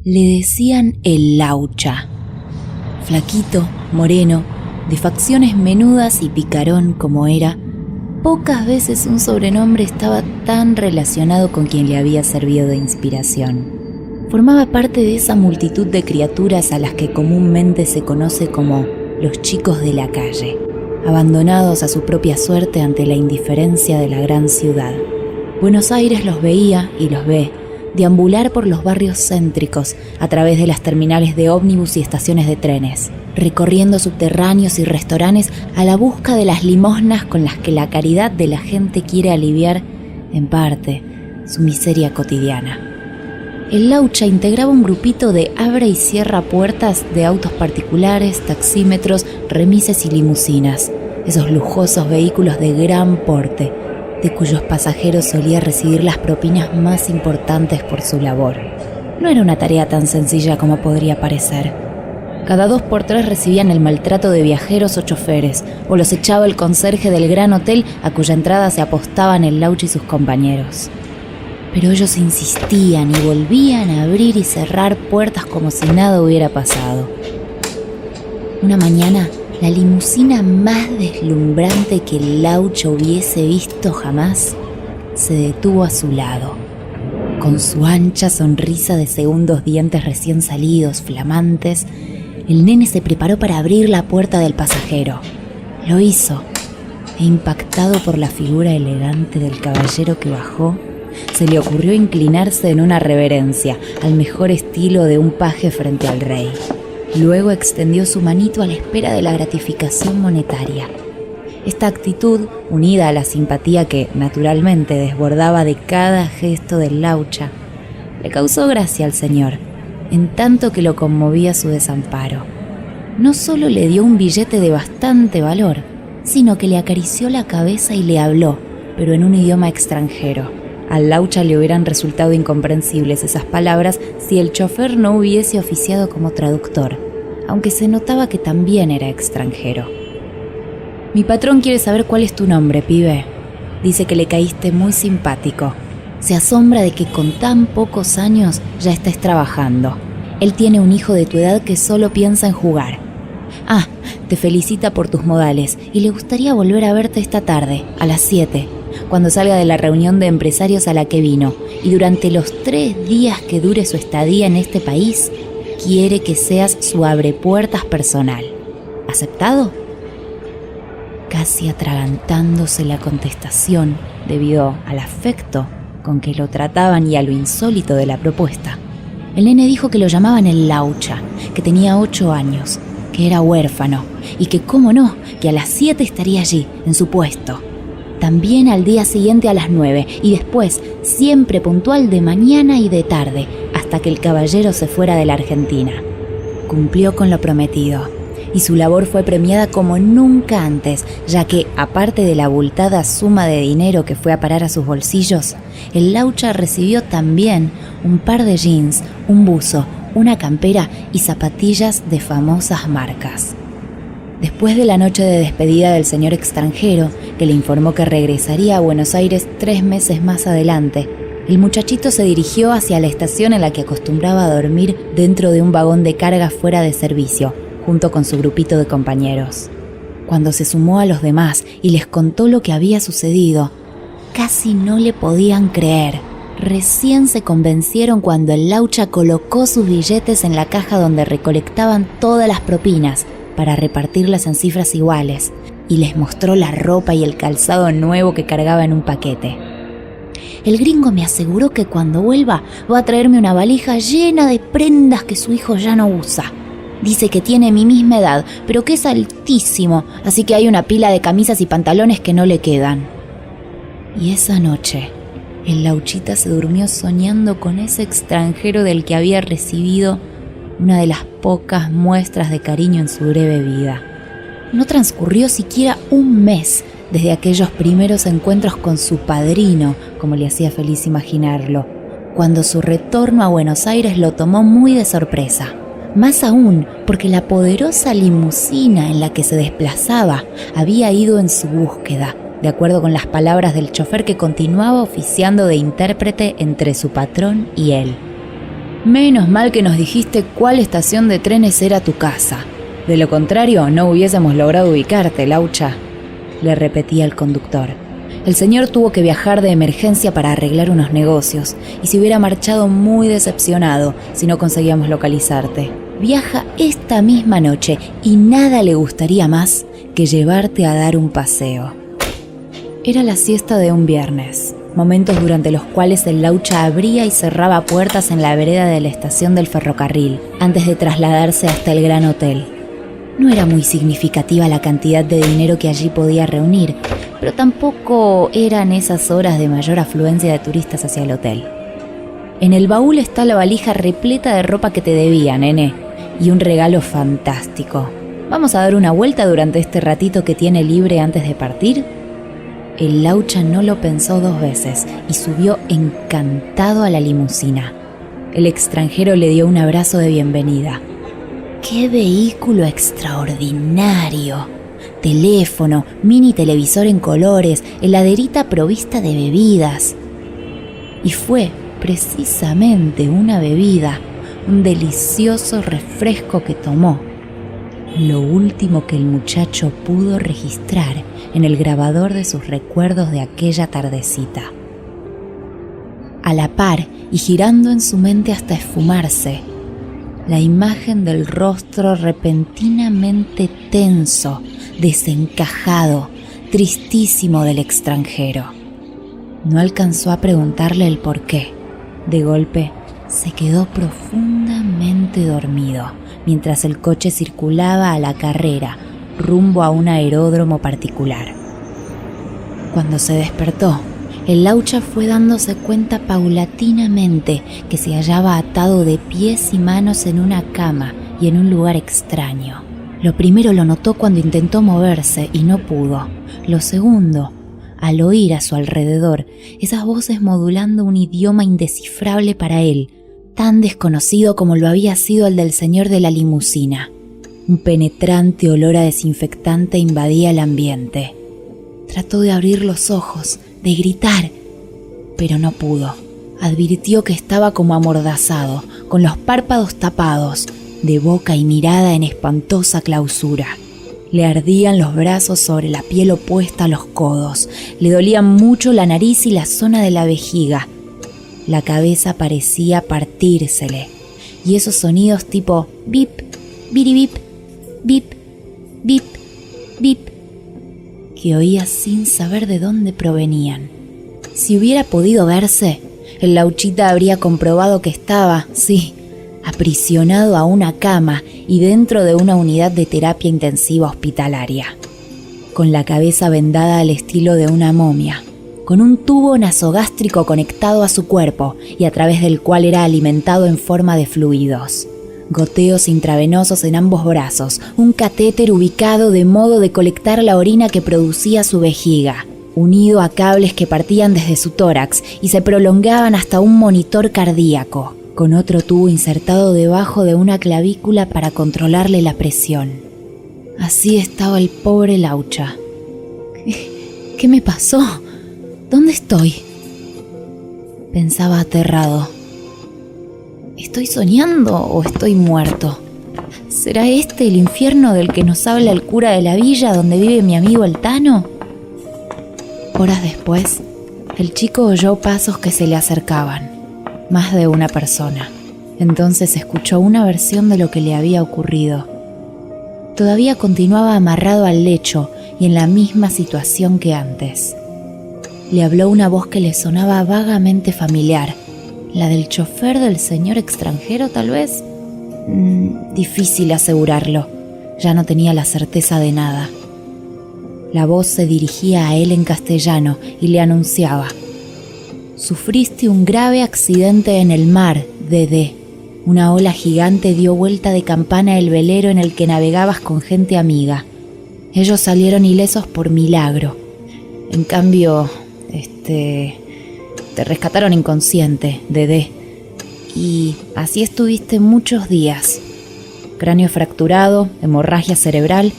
Le decían el Laucha. Flaquito, moreno, de facciones menudas y picarón como era, pocas veces un sobrenombre estaba tan relacionado con quien le había servido de inspiración. Formaba parte de esa multitud de criaturas a las que comúnmente se conoce como los chicos de la calle, abandonados a su propia suerte ante la indiferencia de la gran ciudad. Buenos Aires los veía y los ve deambular por los barrios céntricos a través de las terminales de ómnibus y estaciones de trenes, recorriendo subterráneos y restaurantes a la busca de las limosnas con las que la caridad de la gente quiere aliviar, en parte, su miseria cotidiana. El Laucha integraba un grupito de abre y cierra puertas de autos particulares, taxímetros, remises y limusinas, esos lujosos vehículos de gran porte, de cuyos pasajeros solía recibir las propinas más importantes por su labor. No era una tarea tan sencilla como podría parecer. Cada 2 por 3 recibían el maltrato de viajeros o choferes, o los echaba el conserje del gran hotel a cuya entrada se apostaban el Laucha y sus compañeros. Pero ellos insistían y volvían a abrir y cerrar puertas como si nada hubiera pasado. Una mañana, la limusina más deslumbrante que el Laucha hubiese visto jamás se detuvo a su lado. Con su ancha sonrisa de segundos dientes recién salidos, flamantes, el nene se preparó para abrir la puerta del pasajero. Lo hizo, e impactado por la figura elegante del caballero que bajó, se le ocurrió inclinarse en una reverencia, al mejor estilo de un paje frente al rey. Luego extendió su manito a la espera de la gratificación monetaria. Esta actitud, unida a la simpatía que, naturalmente, desbordaba de cada gesto del Laucha, le causó gracia al señor, en tanto que lo conmovía su desamparo. No solo le dio un billete de bastante valor, sino que le acarició la cabeza y le habló, pero en un idioma extranjero. Al Laucha le hubieran resultado incomprensibles esas palabras si el chofer no hubiese oficiado como traductor, aunque se notaba que también era extranjero. Mi patrón quiere saber cuál es tu nombre, pibe. Dice que le caíste muy simpático. Se asombra de que con tan pocos años ya estés trabajando. Él tiene un hijo de tu edad que solo piensa en jugar. Ah, te felicita por tus modales y le gustaría volver a verte esta tarde, a las 7, cuando salga de la reunión de empresarios a la que vino, y durante los 3 días que dure su estadía en este país, quiere que seas su abrepuertas personal. ¿Aceptado? Casi atragantándose la contestación debido al afecto con que lo trataban y a lo insólito de la propuesta, el nene dijo que lo llamaban el Laucha, que tenía 8 años, que era huérfano y que, cómo no, que a las 7 estaría allí, en su puesto. También al día siguiente a las 9 y después, siempre puntual de mañana y de tarde, hasta que el caballero se fuera de la Argentina. Cumplió con lo prometido y su labor fue premiada como nunca antes, ya que, aparte de la abultada suma de dinero que fue a parar a sus bolsillos, el Laucha recibió también un par de jeans, un buzo, una campera y zapatillas de famosas marcas. Después de la noche de despedida del señor extranjero, que le informó que regresaría a Buenos Aires 3 meses más adelante, el muchachito se dirigió hacia la estación en la que acostumbraba a dormir dentro de un vagón de carga fuera de servicio, junto con su grupito de compañeros. Cuando se sumó a los demás y les contó lo que había sucedido, casi no le podían creer. Recién se convencieron cuando el Laucha colocó sus billetes en la caja donde recolectaban todas las propinas para repartirlas en cifras iguales, y les mostró la ropa y el calzado nuevo que cargaba en un paquete. El gringo me aseguró que cuando vuelva va a traerme una valija llena de prendas que su hijo ya no usa. Dice que tiene mi misma edad, pero que es altísimo, así que hay una pila de camisas y pantalones que no le quedan. Y esa noche, el Lauchita se durmió soñando con ese extranjero del que había recibido una de las pocas muestras de cariño en su breve vida. No transcurrió siquiera un mes desde aquellos primeros encuentros con su padrino, como le hacía feliz imaginarlo, cuando su retorno a Buenos Aires lo tomó muy de sorpresa. Más aún porque la poderosa limusina en la que se desplazaba había ido en su búsqueda, de acuerdo con las palabras del chofer que continuaba oficiando de intérprete entre su patrón y él. Menos mal que nos dijiste cuál estación de trenes era tu casa. De lo contrario, no hubiésemos logrado ubicarte, Laucha, le repetía el conductor. El señor tuvo que viajar de emergencia para arreglar unos negocios y se hubiera marchado muy decepcionado si no conseguíamos localizarte. Viaja esta misma noche y nada le gustaría más que llevarte a dar un paseo. Era la siesta de un viernes, momentos durante los cuales el Laucha abría y cerraba puertas en la vereda de la estación del ferrocarril antes de trasladarse hasta el Gran Hotel. No era muy significativa la cantidad de dinero que allí podía reunir, pero tampoco eran esas horas de mayor afluencia de turistas hacia el hotel. En el baúl está la valija repleta de ropa que te debía, nene, y un regalo fantástico. ¿Vamos a dar una vuelta durante este ratito que tiene libre antes de partir? El Laucha no lo pensó dos veces y subió encantado a la limusina. El extranjero le dio un abrazo de bienvenida. ¡Qué vehículo extraordinario! Teléfono, mini televisor en colores, heladerita provista de bebidas. Y fue precisamente una bebida, un delicioso refresco que tomó. Lo último que el muchacho pudo registrar en el grabador de sus recuerdos de aquella tardecita. A la par y girando en su mente hasta esfumarse, la imagen del rostro repentinamente tenso, desencajado, tristísimo del extranjero. No alcanzó a preguntarle el porqué. De golpe, se quedó profundamente dormido mientras el coche circulaba a la carrera rumbo a un aeródromo particular. Cuando se despertó, el Laucha fue dándose cuenta paulatinamente que se hallaba atado de pies y manos en una cama y en un lugar extraño. Lo primero lo notó cuando intentó moverse y no pudo. Lo segundo, al oír a su alrededor esas voces modulando un idioma indescifrable para él, tan desconocido como lo había sido el del señor de la limusina. Un penetrante olor a desinfectante invadía el ambiente. Trató de abrir los ojos, de gritar, pero no pudo. Advirtió que estaba como amordazado, con los párpados tapados, de boca y mirada en espantosa clausura. Le ardían los brazos sobre la piel opuesta a los codos, le dolían mucho la nariz y la zona de la vejiga. La cabeza parecía partírsele, y esos sonidos tipo bip, biribip, bip, bip, bip, que oía sin saber de dónde provenían. Si hubiera podido verse, el Lauchita habría comprobado que estaba, sí, aprisionado a una cama y dentro de una unidad de terapia intensiva hospitalaria, con la cabeza vendada al estilo de una momia, con un tubo nasogástrico conectado a su cuerpo y a través del cual era alimentado en forma de fluidos. Goteos intravenosos en ambos brazos, un catéter ubicado de modo de colectar la orina que producía su vejiga, unido a cables que partían desde su tórax y se prolongaban hasta un monitor cardíaco, con otro tubo insertado debajo de una clavícula para controlarle la presión. Así estaba el pobre Laucha. ¿Qué me pasó? ¿Dónde estoy? Pensaba aterrado. ¿Estoy soñando o estoy muerto? ¿Será este el infierno del que nos habla el cura de la villa donde vive mi amigo el Tano? Horas después, el chico oyó pasos que se le acercaban, más de una persona. Entonces escuchó una versión de lo que le había ocurrido. Todavía continuaba amarrado al lecho y en la misma situación que antes. Le habló una voz que le sonaba vagamente familiar. ¿La del chofer del señor extranjero, tal vez? Difícil asegurarlo. Ya no tenía la certeza de nada. La voz se dirigía a él en castellano y le anunciaba: «Sufriste un grave accidente en el mar, Dede. Una ola gigante dio vuelta de campana el velero en el que navegabas con gente amiga. Ellos salieron ilesos por milagro. En cambio, te rescataron inconsciente, Dede. Y así estuviste muchos días. Cráneo fracturado, hemorragia cerebral.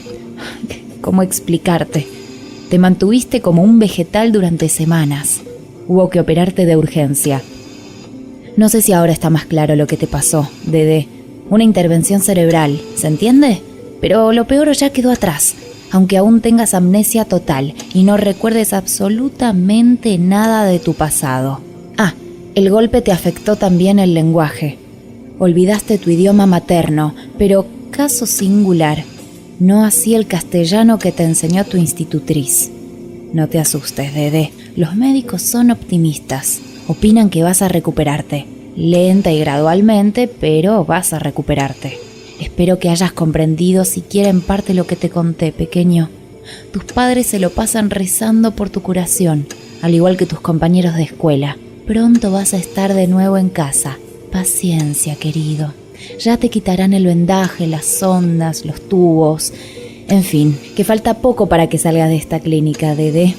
¿Cómo explicarte? Te mantuviste como un vegetal durante semanas. Hubo que operarte de urgencia. No sé si ahora está más claro lo que te pasó, Dede. Una intervención cerebral, ¿se entiende? Pero lo peor ya quedó atrás. Aunque aún tengas amnesia total y no recuerdes absolutamente nada de tu pasado. Ah, el golpe te afectó también el lenguaje. Olvidaste tu idioma materno, pero caso singular, no así el castellano que te enseñó tu institutriz. No te asustes, Dede. Los médicos son optimistas. Opinan que vas a recuperarte. Lenta y gradualmente, pero vas a recuperarte. Espero que hayas comprendido siquiera en parte lo que te conté, pequeño. Tus padres se lo pasan rezando por tu curación, al igual que tus compañeros de escuela. Pronto vas a estar de nuevo en casa. Paciencia, querido. Ya te quitarán el vendaje, las sondas, los tubos. En fin, que falta poco para que salgas de esta clínica, Dede.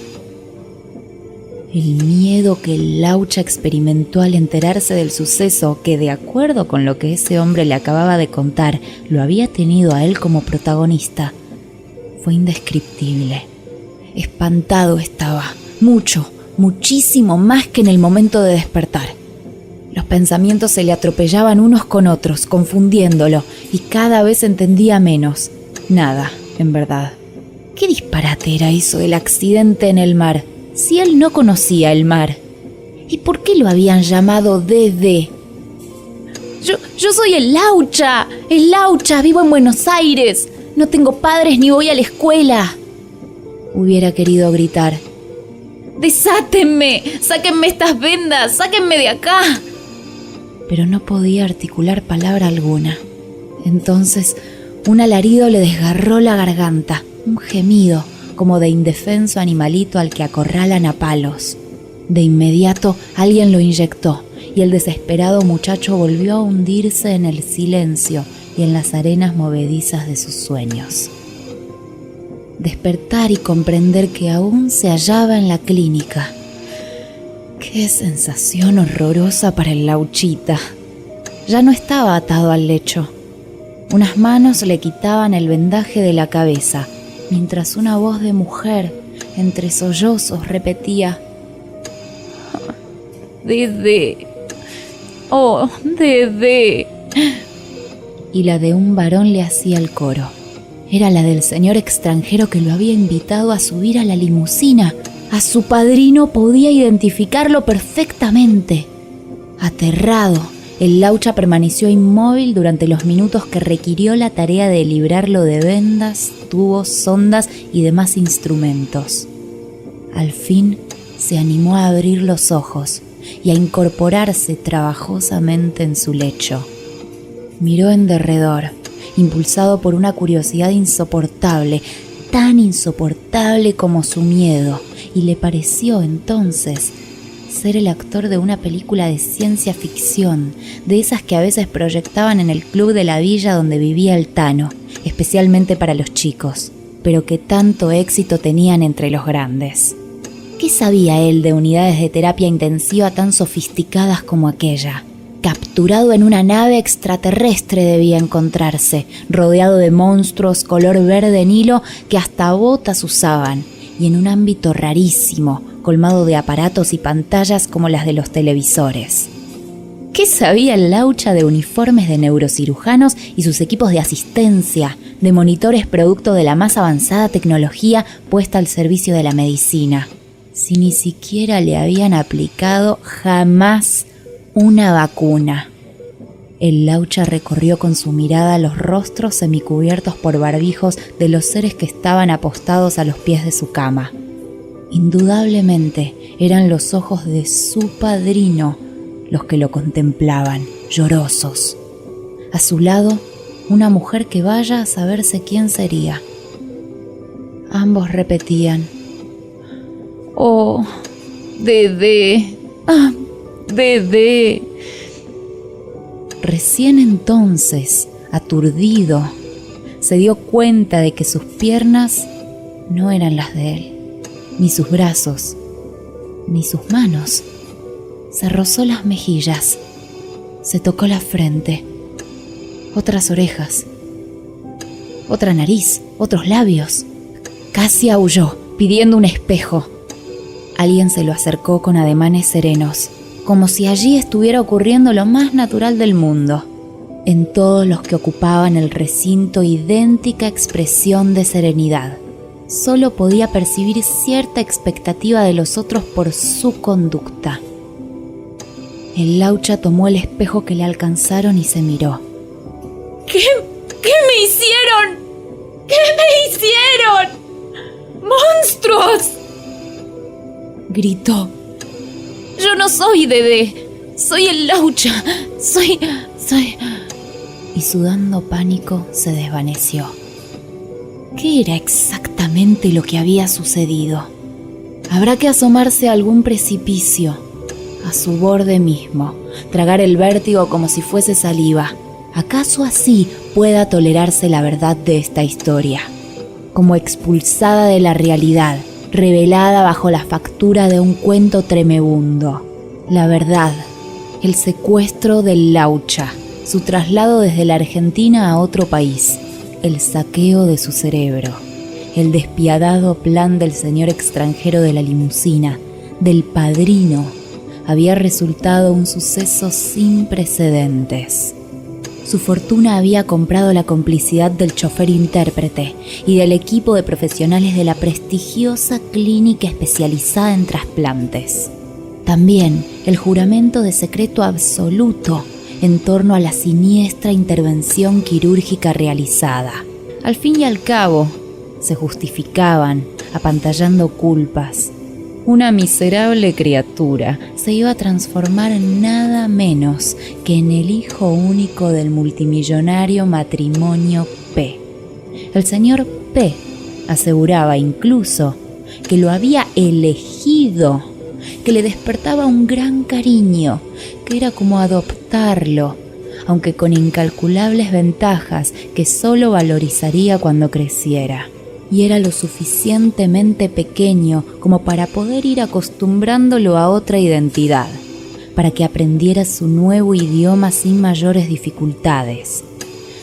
El miedo que el Laucha experimentó al enterarse del suceso que, de acuerdo con lo que ese hombre le acababa de contar, lo había tenido a él como protagonista, fue indescriptible. Espantado estaba, muchísimo más que en el momento de despertar. Los pensamientos se le atropellaban unos con otros, confundiéndolo, y cada vez entendía menos. Nada, en verdad. ¿Qué disparate era eso del accidente en el mar? Si él no conocía el mar. ¿Y por qué lo habían llamado Dede? Yo soy el Laucha, vivo en Buenos Aires. No tengo padres ni voy a la escuela. Hubiera querido gritar. ¡Desátenme! ¡Sáquenme estas vendas! ¡Sáquenme de acá! Pero no podía articular palabra alguna. Entonces, un alarido le desgarró la garganta, un gemido, como de indefenso animalito al que acorralan a palos. De inmediato alguien lo inyectó y el desesperado muchacho volvió a hundirse en el silencio y en las arenas movedizas de sus sueños. Despertar y comprender que aún se hallaba en la clínica. ¡Qué sensación horrorosa para el Lauchita! Ya no estaba atado al lecho. Unas manos le quitaban el vendaje de la cabeza, mientras una voz de mujer, entre sollozos, repetía: «Dede, oh, Dede». Y la de un varón le hacía el coro. Era la del señor extranjero que lo había invitado a subir a la limusina. A su padrino podía identificarlo perfectamente. Aterrado, el Laucha permaneció inmóvil durante los minutos que requirió la tarea de librarlo de vendas, tubos, sondas y demás instrumentos. Al fin se animó a abrir los ojos y a incorporarse trabajosamente en su lecho. Miró en derredor, impulsado por una curiosidad insoportable, tan insoportable como su miedo, y le pareció entonces ser el actor de una película de ciencia ficción, de esas que a veces proyectaban en el club de la villa donde vivía el Tano, especialmente para los chicos, pero que tanto éxito tenían entre los grandes. ¿Qué sabía él de unidades de terapia intensiva tan sofisticadas como aquella? Capturado en una nave extraterrestre debía encontrarse, rodeado de monstruos color verde Nilo que hasta botas usaban, y en un ámbito rarísimo, colmado de aparatos y pantallas como las de los televisores. ¿Qué sabía el Laucha de uniformes de neurocirujanos y sus equipos de asistencia, de monitores producto de la más avanzada tecnología puesta al servicio de la medicina? Si ni siquiera le habían aplicado jamás una vacuna. El Laucha recorrió con su mirada los rostros semicubiertos por barbijos de los seres que estaban apostados a los pies de su cama. Indudablemente eran los ojos de su padrino los que lo contemplaban, llorosos. A su lado, una mujer que vaya a saberse quién sería. Ambos repetían: «Oh, Dede, ah, Dede». Recién entonces, aturdido, se dio cuenta de que sus piernas no eran las de él, ni sus brazos, ni sus manos. Se rozó las mejillas, se tocó la frente, otras orejas, otra nariz, otros labios. Casi aulló, pidiendo un espejo. Alguien se lo acercó con ademanes serenos. como si allí estuviera ocurriendo lo más natural del mundo. En todos los que ocupaban el recinto, idéntica expresión de serenidad. Solo podía percibir cierta expectativa de los otros por su conducta. El Laucha tomó el espejo que le alcanzaron y se miró. ¿Qué me hicieron? ¿Qué me hicieron? ¡Monstruos!, gritó. Yo no soy Dede, soy el Laucha, soy... Y sudando pánico se desvaneció. ¿Qué era exactamente lo que había sucedido? Habrá que asomarse a algún precipicio, a su borde mismo, tragar el vértigo como si fuese saliva. ¿Acaso así pueda tolerarse la verdad de esta historia? Como expulsada de la realidad, revelada bajo la factura de un cuento tremebundo. La verdad, el secuestro del Laucha, su traslado desde la Argentina a otro país, el saqueo de su cerebro, el despiadado plan del señor extranjero de la limusina, del padrino, había resultado un suceso sin precedentes. Su fortuna había comprado la complicidad del chofer intérprete y del equipo de profesionales de la prestigiosa clínica especializada en trasplantes. También el juramento de secreto absoluto en torno a la siniestra intervención quirúrgica realizada. Al fin y al cabo, se justificaban, apantallando culpas. Una miserable criatura se iba a transformar en nada menos que en el hijo único del multimillonario matrimonio P. El señor P aseguraba incluso que lo había elegido, que le despertaba un gran cariño, que era como adoptarlo, aunque con incalculables ventajas que solo valorizaría cuando creciera. Y era lo suficientemente pequeño como para poder ir acostumbrándolo a otra identidad, para que aprendiera su nuevo idioma sin mayores dificultades,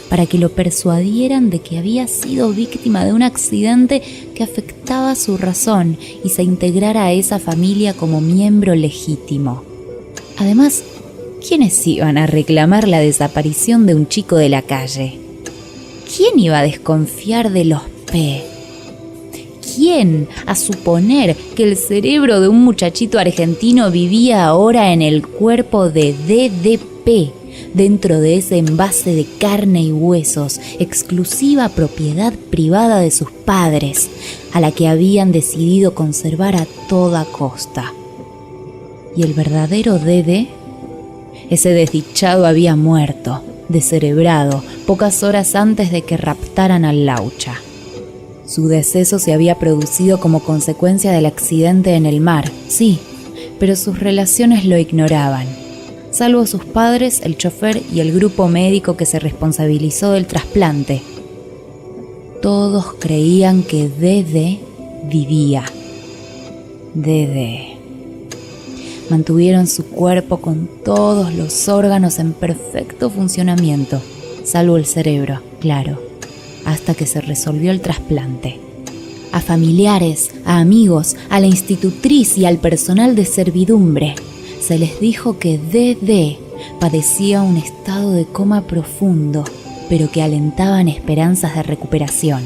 para que lo persuadieran de que había sido víctima de un accidente que afectaba su razón y se integrara a esa familia como miembro legítimo. Además, ¿quiénes iban a reclamar la desaparición de un chico de la calle? ¿Quién iba a desconfiar de los P? ¿Quién a suponer que el cerebro de un muchachito argentino vivía ahora en el cuerpo de DDP, dentro de ese envase de carne y huesos, exclusiva propiedad privada de sus padres, a la que habían decidido conservar a toda costa? ¿Y el verdadero Dede? Ese desdichado había muerto, descerebrado, pocas horas antes de que raptaran al Laucha. Su deceso se había producido como consecuencia del accidente en el mar, sí, pero sus relaciones lo ignoraban. Salvo sus padres, el chofer y el grupo médico que se responsabilizó del trasplante. Todos creían que Dede vivía. Dede. Mantuvieron su cuerpo con todos los órganos en perfecto funcionamiento, salvo el cerebro, claro, hasta que se resolvió el trasplante. A familiares, a amigos, a la institutriz y al personal de servidumbre se les dijo que Dede padecía un estado de coma profundo, pero que alentaban esperanzas de recuperación.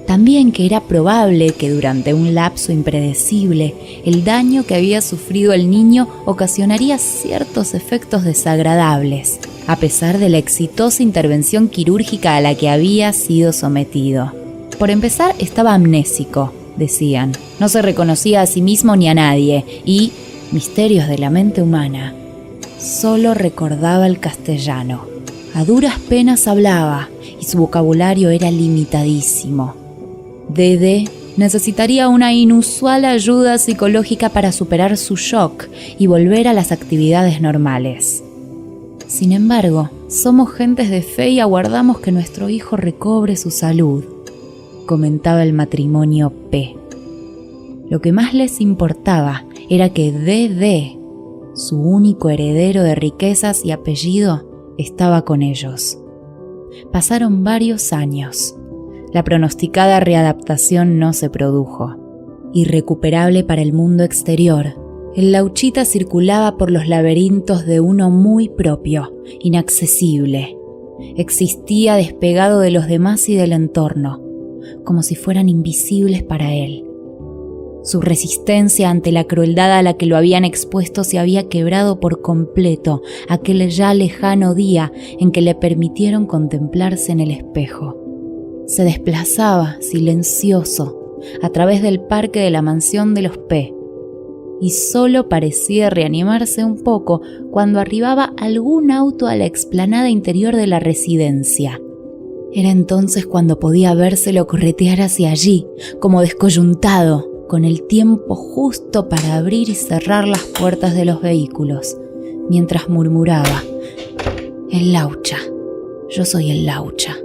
También que era probable que durante un lapso impredecible el daño que había sufrido el niño ocasionaría ciertos efectos desagradables, a pesar de la exitosa intervención quirúrgica a la que había sido sometido. Por empezar, estaba amnésico, decían. No se reconocía a sí mismo ni a nadie y, misterios de la mente humana, solo recordaba el castellano. A duras penas hablaba y su vocabulario era limitadísimo. Dede necesitaría una inusual ayuda psicológica para superar su shock y volver a las actividades normales. Sin embargo, somos gentes de fe y aguardamos que nuestro hijo recobre su salud, comentaba el matrimonio P. Lo que más les importaba era que Dede, su único heredero de riquezas y apellido, estaba con ellos. Pasaron varios años. La pronosticada readaptación no se produjo. Irrecuperable para el mundo exterior, El Lauchita circulaba por los laberintos de uno muy propio, inaccesible. Existía despegado de los demás y del entorno, como si fueran invisibles para él. Su resistencia ante la crueldad a la que lo habían expuesto se había quebrado por completo aquel ya lejano día en que le permitieron contemplarse en el espejo. Se desplazaba, silencioso, a través del parque de la mansión de los P, y solo parecía reanimarse un poco cuando arribaba algún auto a la explanada interior de la residencia. Era entonces cuando podía vérselo corretear hacia allí, como descoyuntado, con el tiempo justo para abrir y cerrar las puertas de los vehículos, mientras murmuraba: «El Laucha, yo soy el Laucha».